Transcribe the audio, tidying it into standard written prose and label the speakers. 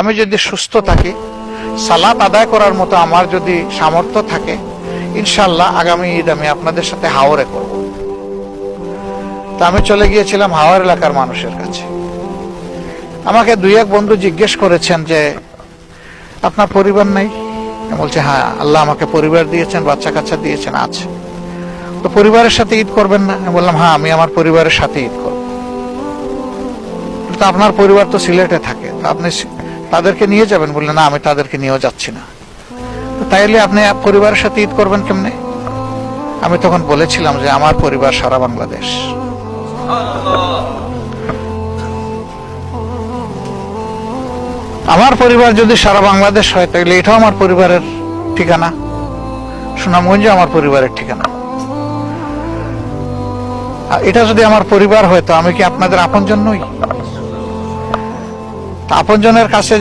Speaker 1: আমি যদি সুস্থ থাকি, সালাত আদায় করার মতো আমার যদি সামর্থ্য থাকে, ইনশাআল্লাহ আগামী ঈদ আমি আপনাদের সাথে হাওরে করব। তা আমি চলে গিয়েছিলাম হাওর এলাকার মানুষের কাছে। আমাকে দুই এক বন্ধু জিজ্ঞেস করেছেন যে আপনার পরিবার নাই? আমি বলছি হ্যাঁ, আল্লাহ আমাকে পরিবার দিয়েছেন, বাচ্চা কাচ্চা দিয়েছেন, আছে। তো পরিবারের সাথে ঈদ করবেন না? আমি বললাম হ্যাঁ, আমি আমার পরিবারের সাথে ঈদ করব। তো আপনার পরিবার তো সিলেটে থাকে, তো আপনি তাদেরকে নিয়ে যাবেন? বললেন না, আমি তাদেরকে নিয়েও যাচ্ছি না। তো তাইলে আপনি পরিবারের সাথে ঈদ করবেন কেমনে? আমি তখন বলেছিলাম যে আমার পরিবার সারা বাংলাদেশ। আমার পরিবার যদি সারা বাংলাদেশ হয়, তাহলে এটাও আমার পরিবারের ঠিকানা, সুনামগঞ্জ আমার পরিবারের ঠিকানা। এটা যদি আমার পরিবার হয়, তো আমি কি আপনাদের আপনজন নই? আপনজনের কাছে